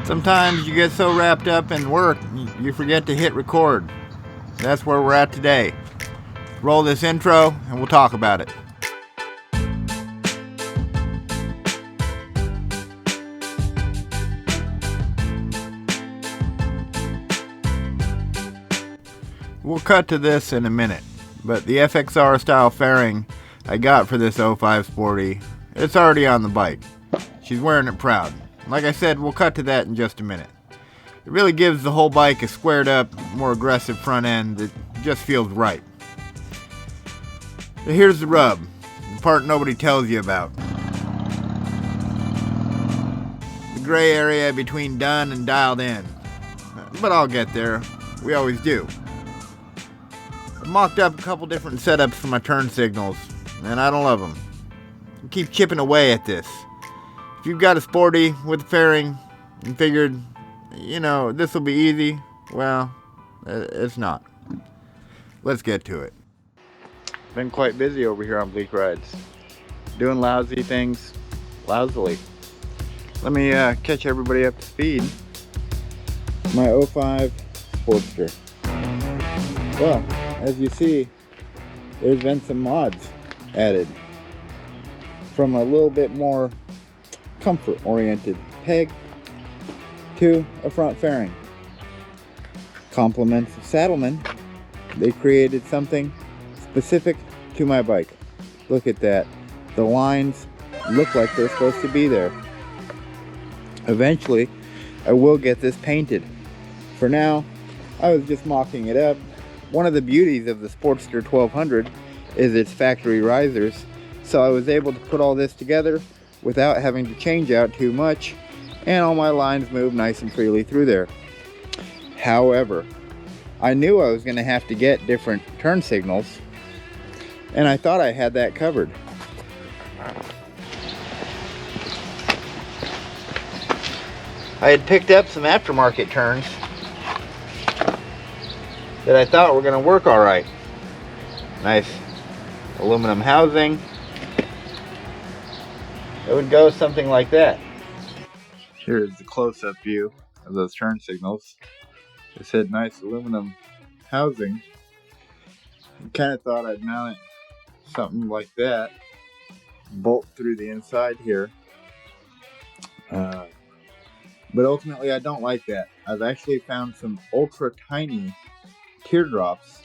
Sometimes you get so wrapped up in work, you forget to hit record. That's where we're at today. Roll this intro and we'll talk about it. We'll cut to this in a minute, but the FXR-style fairing I got for this 05 Sporty, it's already on the bike. She's wearing it proud. Like I said, we'll cut to that in just a minute. It really gives the whole bike a squared up, more aggressive front end that just feels right. But here's the rub, the part nobody tells you about. The gray area between done and dialed in. But I'll get there, we always do. I mocked up a couple different setups for my turn signals, and I don't love them. I keep chipping away at this. If you've got a Sporty with a fairing and figured, this will be easy, well, it's not. Let's get to it. Been quite busy over here on Bleak Rides. Doing lousy things lousily. Let me catch everybody up to speed. My 05 Sportster. Well, as you see, there's been some mods added. From a little bit more comfort-oriented peg to a front fairing. Compliments of Saddlemen, they created something specific to my bike. Look at that. The lines look like they're supposed to be there. Eventually, I will get this painted. For now, I was just mocking it up. One of the beauties of the Sportster 1200 is its factory risers, so I was able to put all this together without having to change out too much, and all my lines move nice and freely through there. However, I knew I was going to have to get different turn signals, and I thought I had that covered. I had picked up some aftermarket turns that I thought were going to work all right. Nice aluminum housing. It would go something like that. Here's the close-up view of those turn signals. Just had nice aluminum housing. I kind of thought I'd mount it something like that. Bolt through the inside here. But ultimately I don't like that. I've actually found some ultra tiny teardrops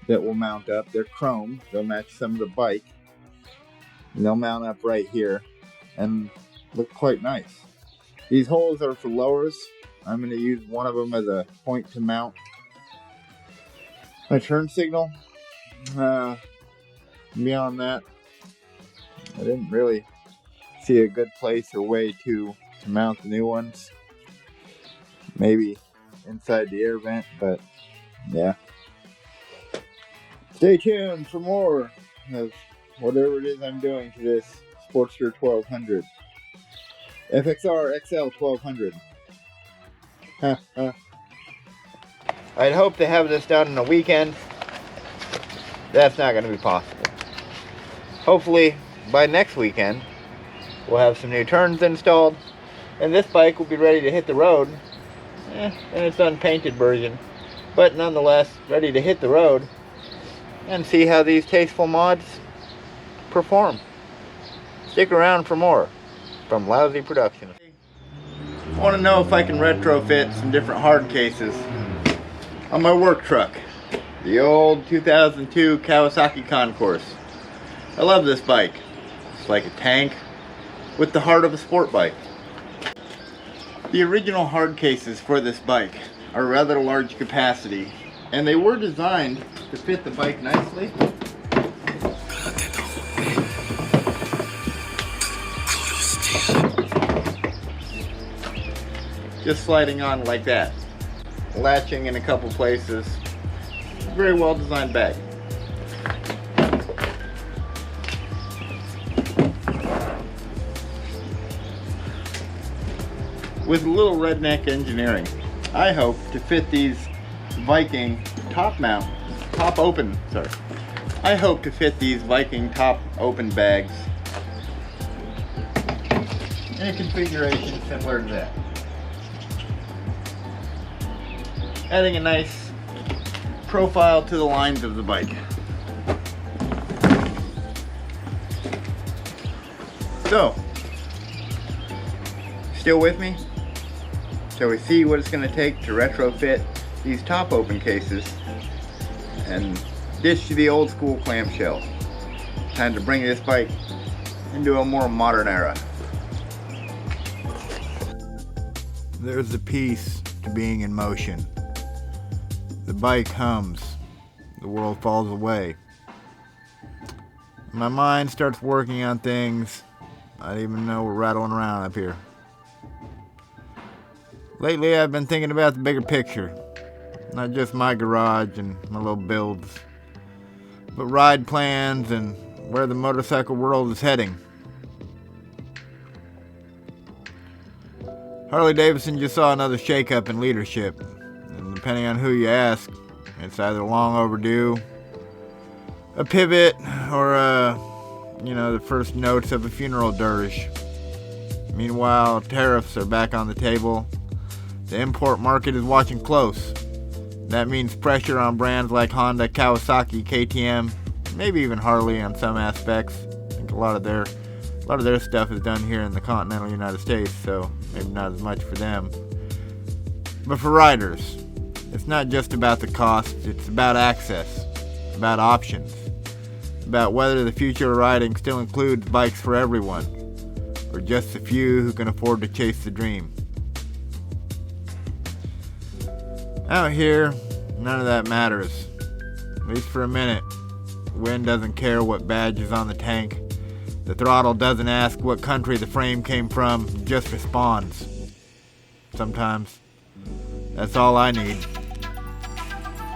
that will mount up. They're chrome. They'll match some of the bike. And they'll mount up right here and look quite nice. These holes are for lowers. I'm going to use one of them as a point to mount my turn signal. Beyond that, I didn't really see a good place or way to mount the new ones. Maybe inside the air vent, but yeah. Stay tuned for more of whatever it is I'm doing to this Sportster 1200. FXR XL 1200. I'd hope to have this done in a weekend. That's not going to be possible. Hopefully by next weekend we'll have some new turns installed and this bike will be ready to hit the road in its unpainted version, but nonetheless ready to hit the road and see how these tasteful mods perform. Stick around for more from Lousy Production. I want to know if I can retrofit some different hard cases on my work truck, the old 2002 Kawasaki Concours. I love this bike. It's like a tank with the heart of a sport bike. The original hard cases for this bike are rather large capacity, and they were designed to fit the bike nicely. Just sliding on like that. Latching in a couple places. Very well designed bag. With a little redneck engineering, I hope to fit these Viking top open top open bags in a configuration similar to that. adding a nice profile to the lines of the bike. So, still with me? Shall we see what it's going to take to retrofit these top open cases and ditch the old school clamshell? Time to bring this bike into a more modern era. There's the piece to being in motion. The bike hums. The world falls away. My mind starts working on things I didn't even know were rattling around up here. Lately I've been thinking about the bigger picture. Not just my garage and my little builds, but ride plans and where the motorcycle world is heading. Harley-Davidson just saw another shakeup in leadership, and depending on who you ask, it's either long overdue, a pivot, or the first notes of a funeral dirge. Meanwhile, tariffs are back on the table. The import market is watching close. That means pressure on brands like Honda, Kawasaki, KTM, maybe even Harley on some aspects. I think a lot of their stuff is done here in the continental United States, so maybe not as much for them. But for riders, it's not just about the cost, it's about access, about options, about whether the future of riding still includes bikes for everyone, or just the few who can afford to chase the dream. Out here, none of that matters, at least for a minute. The wind doesn't care what badge is on the tank. The throttle doesn't ask what country the frame came from, it just responds. Sometimes, that's all I need.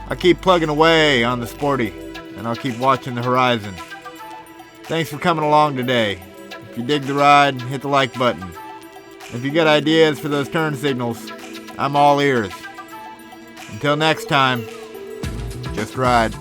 I'll keep plugging away on the Sporty, and I'll keep watching the horizon. Thanks for coming along today. If you dig the ride, hit the like button. If you got ideas for those turn signals, I'm all ears. Until next time, just ride.